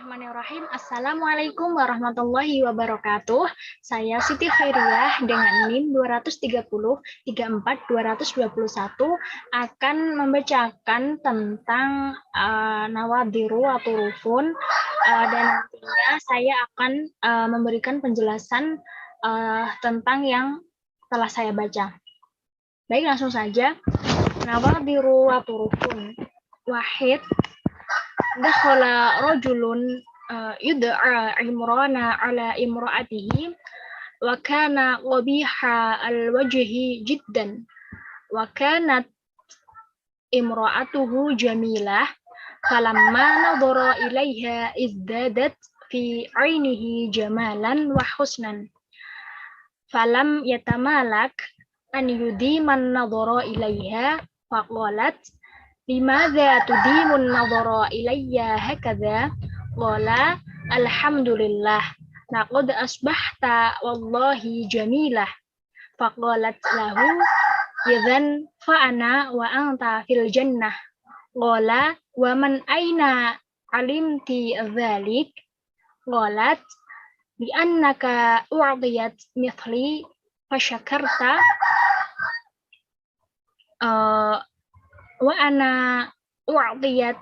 Bismillahirrahmanirrahim. Assalamualaikum warahmatullahi wabarakatuh. Saya Siti Khairiyah dengan NIM 230 34 221 akan membacakan tentang nawadiru atau rufun dan nantinya saya akan memberikan penjelasan tentang yang telah saya baca. Baik, langsung saja. Nawadiru atau rufun. Wahid. Dakhala rajulun yud'a Imrana ala imra'atihi wa kana qabiha al-wajhi jiddan wa kanat imra'atuhu jamilah falamma nadhara ilaiha izdadat fi 'ainihi jamalan wa husnan falam yatamalak an yudiman nadhara ilaiha faqalat limadza tudimun nadhara ilayya hakadha qala alhamdulillah laqad asbahta wallahi jamilah faqalat lahu idzan fa ana wa anta fil jannah qala wa man aina alimti dzalik qalat bi annaka u'diyat mithli fasyakarta wa ana u'diyat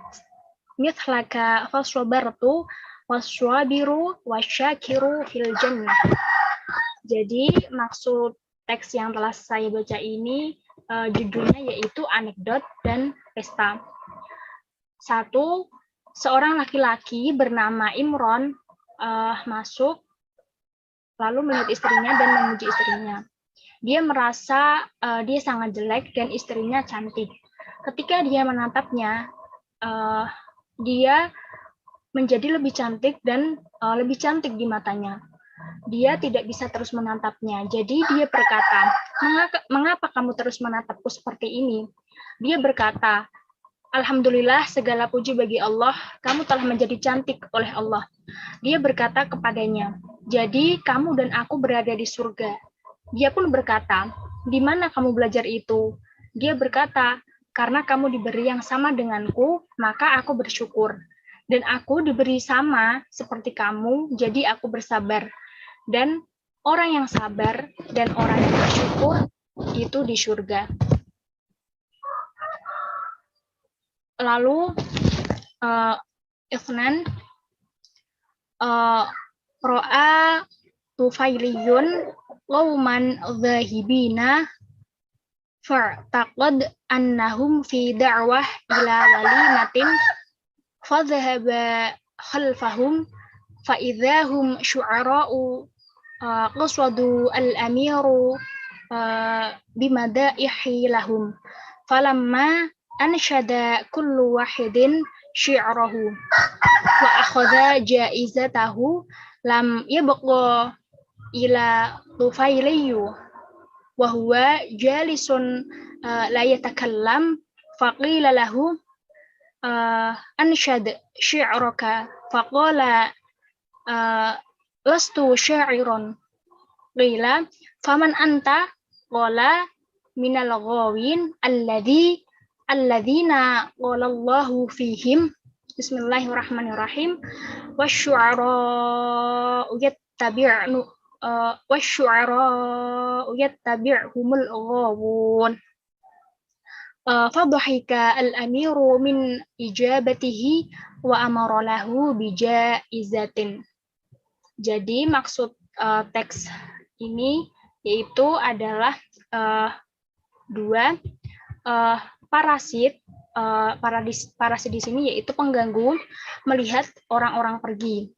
mithlaka fasabartu waswabiru wasyakiru fil jannah. Jadi maksud teks yang telah saya baca ini judulnya yaitu anekdot dan pesta. Satu, seorang laki-laki bernama Imron masuk lalu melihat istrinya dan memuji istrinya. Dia merasa dia sangat jelek dan istrinya cantik. Ketika dia menatapnya, dia menjadi lebih cantik dan lebih cantik di matanya. Dia tidak bisa terus menatapnya. Jadi dia berkata, mengapa kamu terus menatapku seperti ini? Dia berkata, Alhamdulillah, segala puji bagi Allah, kamu telah menjadi cantik oleh Allah. Dia berkata kepadanya, jadi kamu dan aku berada di surga. Dia pun berkata, di mana kamu belajar itu? Dia berkata, karena kamu diberi yang sama denganku, maka aku bersyukur. Dan aku diberi sama seperti kamu, jadi aku bersabar. Dan orang yang sabar dan orang yang bersyukur itu di surga. Lalu, Ifnan, ro'a tufailiyun qauman dhahibina fa'taqad annahum fi da'wah ila walimatin fadhahaba khalfahum fa'idhahum syu'ara'u qaswadu al-amiru bimadaihi lahum falamma anshada kullu wahidin syi'rahu wa akhadha jaizatahu lam yabqa ila tufailiyu wa huwa jalisun la yatakallam faqila lahu anshad syi'raka faqala lastu sya'iron qila faman anta qala minal ghawin alladzina qala Allahu fihim bismillahirrahmanirrahim wasyu'ara'u yattabi'u wasyu'ara'u yattabi'humul ghawun fadhahika al-amiru min ijabatihi wa amara lahu bijaizatin. Jadi maksud teks ini yaitu adalah dua parasit. Parasit di sini yaitu pengganggu melihat orang-orang pergi.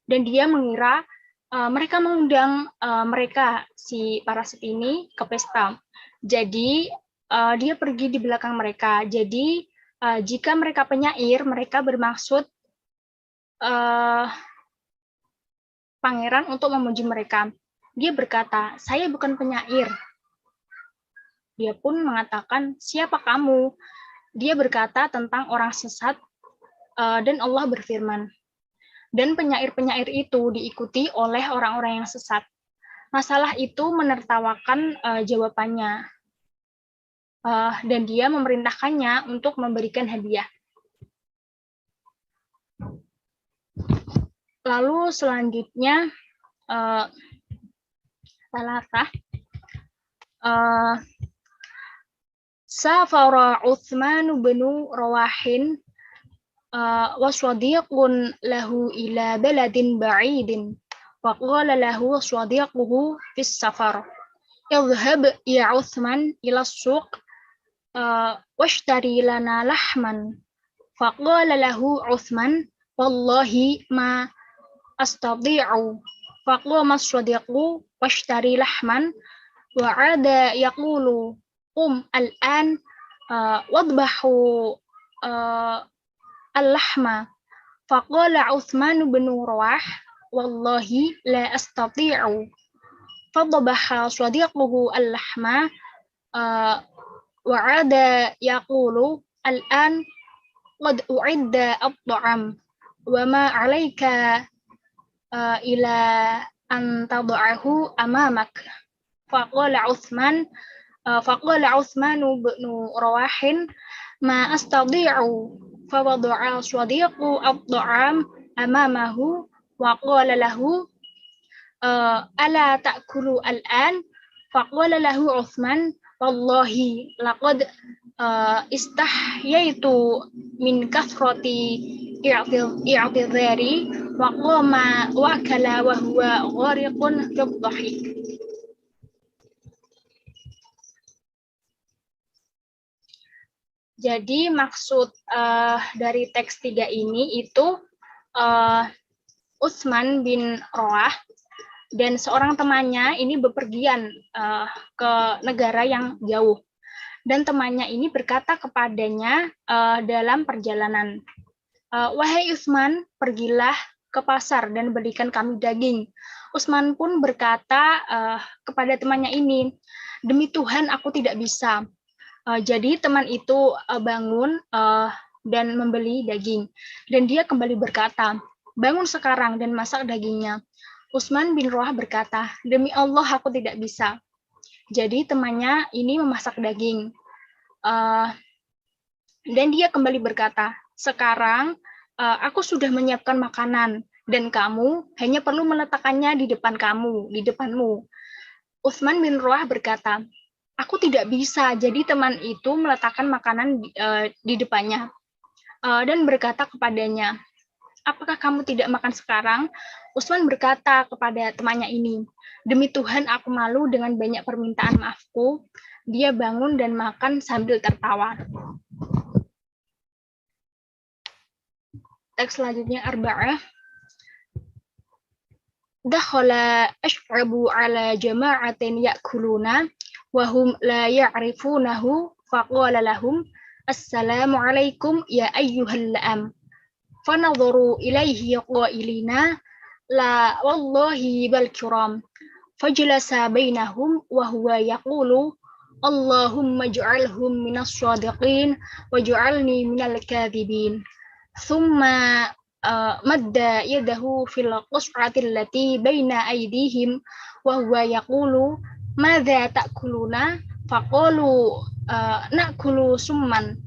Dan dia mengira mereka mengundang mereka, si parasit ini, ke pesta. Jadi dia pergi di belakang mereka. Jadi jika mereka penyair, mereka bermaksud pangeran untuk memuji mereka. Dia berkata, saya bukan penyair. Dia pun mengatakan, siapa kamu? Dia berkata tentang orang sesat dan Allah berfirman. Dan penyair-penyair itu diikuti oleh orang-orang yang sesat. Masalah itu menertawakan jawabannya. Dan dia memerintahkannya untuk memberikan hadiah. Lalu selanjutnya salasah safara Utsman bin Rawahin wa shadiqun lahu ila baladin ba'idin wa qala lahu shadiquhu fis safar idhhab ya Utsman ila as-suq washtari lana lahman faqala lahu Utsman wallahi ma astati'u faqama as-sadiqu washtari lahman wa 'ada yaqulu al-an wadbahu al-lahma faqala Utsman bin Rawah wallahi la astati'u fadhabaha sadiquhu al-lahma wa 'ada yaqulu al-an qad u'idda at-ta'am wa ma 'alayka ila an tad'ahu amamak faqala Utsman bin Rawahin ma astati'u fawada'a sadiqu at-ta'am amamahu wa qala lahu ala ta'kulu al-an faqala lahu Utsman wallahi laqad istahyaitu min kathrati i'tidhari wa qama wa akala wa huwa ghariqun fi dhahik. Jadi maksud dari teks 3 ini itu Utsman bin Rawah dan seorang temannya ini bepergian ke negara yang jauh. Dan temannya ini berkata kepadanya dalam perjalanan, wahai Utsman, pergilah ke pasar dan belikan kami daging. Utsman pun berkata kepada temannya ini, demi Tuhan aku tidak bisa. Jadi teman itu bangun dan membeli daging. Dan dia kembali berkata, bangun sekarang dan masak dagingnya. Utsman bin Rawah berkata, demi Allah aku tidak bisa. Jadi temannya ini memasak daging. Dan dia kembali berkata, sekarang aku sudah menyiapkan makanan dan kamu hanya perlu meletakkannya di depanmu. Utsman bin Rawah berkata, aku tidak bisa. Jadi teman itu meletakkan makanan di depannya dan berkata kepadanya, apakah kamu tidak makan sekarang? Utsman berkata kepada temannya ini, demi Tuhan aku malu dengan banyak permintaan maafku. Dia bangun dan makan sambil tertawa. Teks selanjutnya arba'ah. Dakhala ash'abu ala jama'atin ya'kuluna wahum la ya'rifunahu faqala lahum assalamu alaikum ya ayyuhal la'am fanadharu ilaihi qailina la wallahi bal kiram fajlasa bainahum wa huwa yaqulu Allahumma ij'alhum minas shadiqin waj'alni minal kadhibin thumma madda yadahu fil qus'ati allati baina aydihim wa huwa yaqulu madza ta'kuluna faqalu na'kulu summan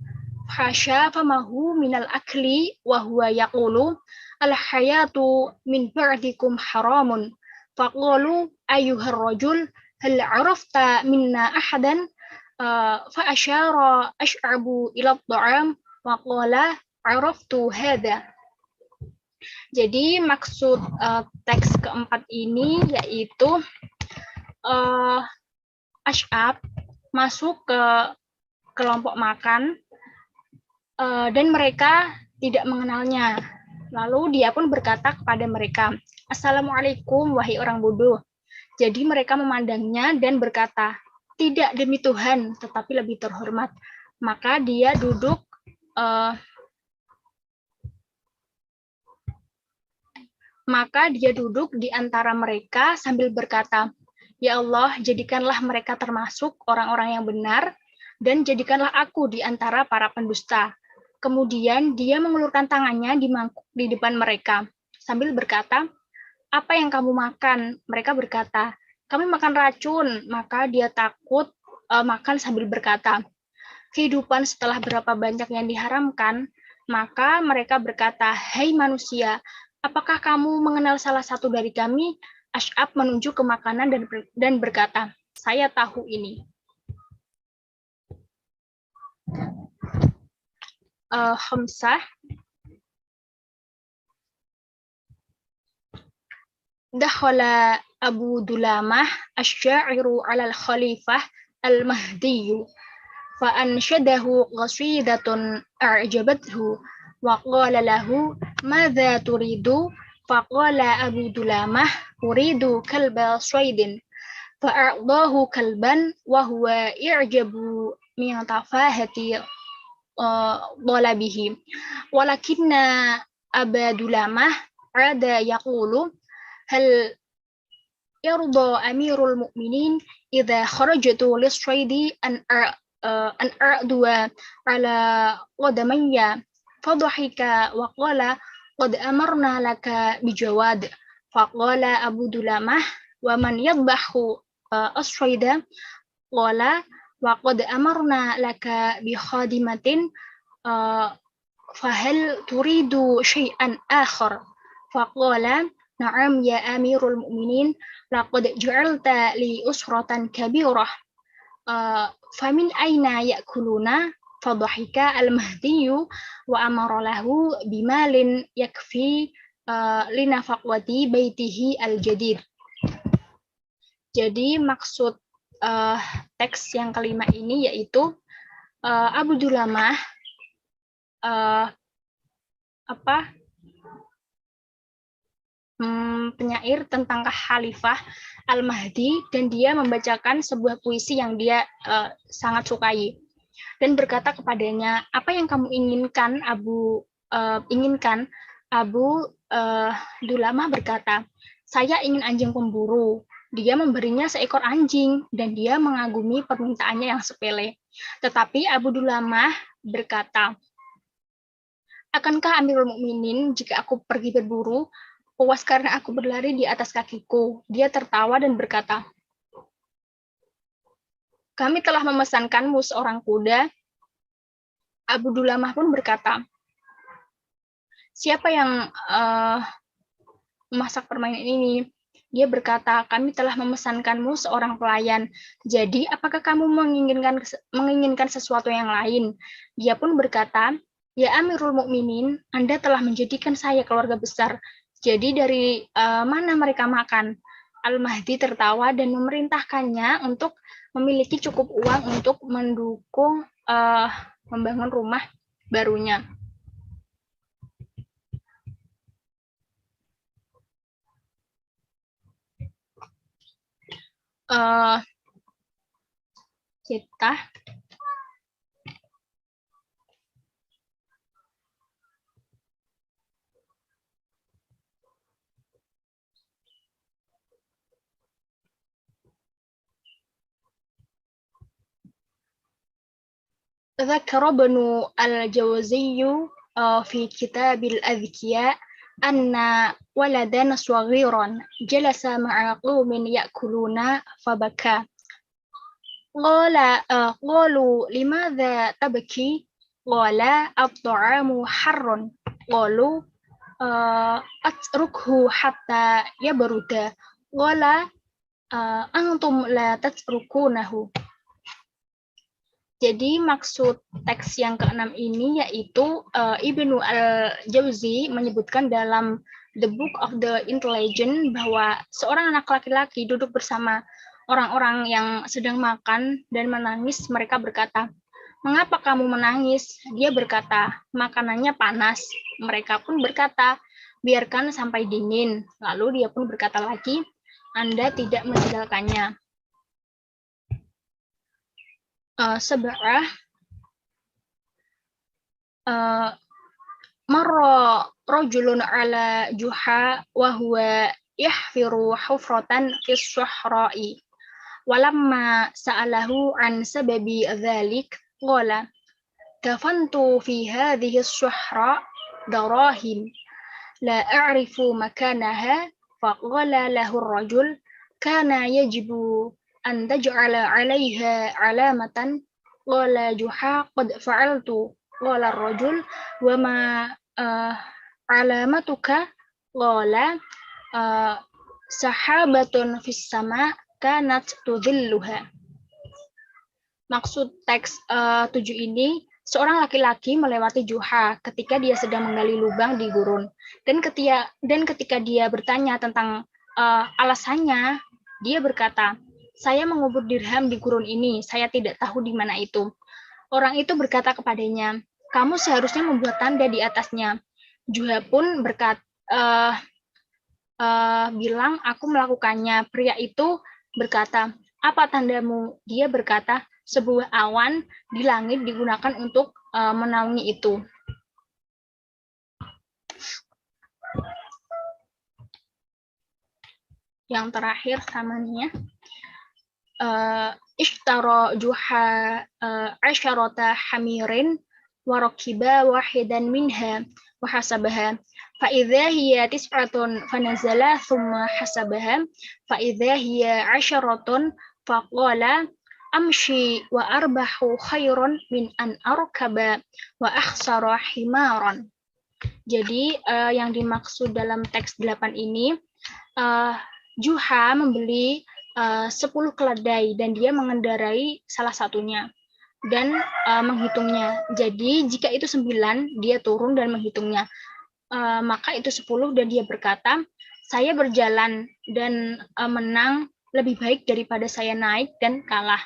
hasya famahu minal akli wa huwa yaqulu al hayatu min ba'dikum haramun faqalu ayyuhar rajul hal arafta minna ahadan fa asyara ash'abu ila at-ta'am wa qala araftu hadha. Jadi maksud teks keempat ini yaitu Ash'ab masuk ke kelompok makan dan mereka tidak mengenalnya. Lalu dia pun berkata kepada mereka, Assalamualaikum wahai orang bodoh. Jadi mereka memandangnya dan berkata, tidak demi Tuhan, tetapi lebih terhormat. Maka dia duduk di antara mereka sambil berkata, ya Allah, jadikanlah mereka termasuk orang-orang yang benar, dan jadikanlah aku di antara para pendusta. Kemudian dia mengulurkan tangannya di mangkuk di depan mereka, sambil berkata, apa yang kamu makan? Mereka berkata, kami makan racun. Maka dia takut makan sambil berkata, kehidupan setelah berapa banyak yang diharamkan. Maka mereka berkata, hai manusia, apakah kamu mengenal salah satu dari kami? Ash'ab menunjuk ke makanan dan berkata, saya tahu ini. Khamsah. Dakhala Abu Dulamah asy-sya'iru 'ala al-khalifah al-Mahdi fa ansyadahu qasidatun a'jabathu wa qala lahu madza turidu faqala Abu Dulamah uridu kalba swaidin fa'adahu kalban wa huwa i'jabu min tafahati dhalabihi walakinna Aba Dulamah ada yaqulu hal yarda amirul mu'minin idza kharajtu lis-saydi an a'dua ala qadamayya fadhahika wa qala qad amarna laka bijawad faqala Abu Dulamah wa man yadbahu as-sayda qala wa qad amarna laka bi khadimatin fahal turidu syai'an akhar faqala na'am ya amirul mu'minin laqad ja'alta li usratan kabirah famin aina ya'kuluna fadhahika al-mahdiyu wa amara lahu bimalin yakfi linafaqwati baitihi al-jadid. Jadi maksud teks yang kelima ini yaitu Abu Dulamah penyair tentang Khalifah Al-Mahdi dan dia membacakan sebuah puisi yang dia sangat sukai dan berkata kepadanya, apa yang kamu inginkan Abu Dulamah berkata, saya ingin anjing pemburu. Dia memberinya seekor anjing dan dia mengagumi permintaannya yang sepele. Tetapi Abu Dulamah berkata, akankah Amirul Mukminin jika aku pergi berburu puas karena aku berlari di atas kakiku? Dia tertawa dan berkata, kami telah memesankanmu seorang kuda. Abu Dulamah pun berkata, siapa yang memasak permainan ini? Dia berkata, kami telah memesankanmu seorang pelayan. Jadi, apakah kamu menginginkan sesuatu yang lain? Dia pun berkata, ya Amirul Mukminin, Anda telah menjadikan saya keluarga besar. Jadi dari mana mereka makan? Al-Mahdi tertawa dan memerintahkannya untuk memiliki cukup uang untuk mendukung membangun rumah barunya. Kita ذكر ابن الجوزي في كتاب الأذكياء أن ولدا صغيرا جلس مع قوم يأكلون فبكى قالوا لماذا تبكي قال الطعام حر قالوا أتركه حتى يبرد قال أنتم لا تتركونه. Jadi maksud teks yang keenam ini yaitu Ibnu al-Jauzi menyebutkan dalam The Book of the Intelligent bahwa seorang anak laki-laki duduk bersama orang-orang yang sedang makan dan menangis. Mereka berkata, mengapa kamu menangis? Dia berkata, makanannya panas. Mereka pun berkata, biarkan sampai dingin. Lalu dia pun berkata lagi, Anda tidak meninggalkannya. Seberah marra rajulun ala juha wa huwa yahfiru hufratan fis sahra'i walamma sa'alahu an sababi dhalik qala kafantu fi hadhihi as-sahra darahim la a'rifu makanaha faqala lahu ar-rajul kana yajibu an taj'ala 'alaiha 'alamatan qala juha qad fa'altu qala ar-rajul wa ma 'alamatuka Qala sahabatun fis sama kanat tudhilluha. Maksud teks 7 ini, seorang laki-laki melewati Juha ketika dia sedang menggali lubang di gurun. Dan ketika dia bertanya tentang alasannya, dia berkata, saya mengubur dirham di gurun ini, saya tidak tahu di mana itu. Orang itu berkata kepadanya, kamu seharusnya membuat tanda di atasnya. Juha pun bilang, aku melakukannya. Pria itu berkata, apa tandamu? Dia berkata, sebuah awan di langit digunakan untuk menaungi itu. Yang terakhir samanya, ishtara Juha asyarata hamirin warakiba wahidan minha wahasabaha fa'idha hiya tis'atun fanazala thumma hasabaha fa'idha hiya asyaratun faqala amshi wa arbahu khairun min an arkaba wa akhsara himaran. Jadi yang dimaksud dalam teks 8 ini, Juha membeli 10 keledai dan dia mengendarai salah satunya dan menghitungnya. Jadi jika itu 9, dia turun dan menghitungnya. Maka itu 10 dan dia berkata, saya berjalan dan menang lebih baik daripada saya naik dan kalah.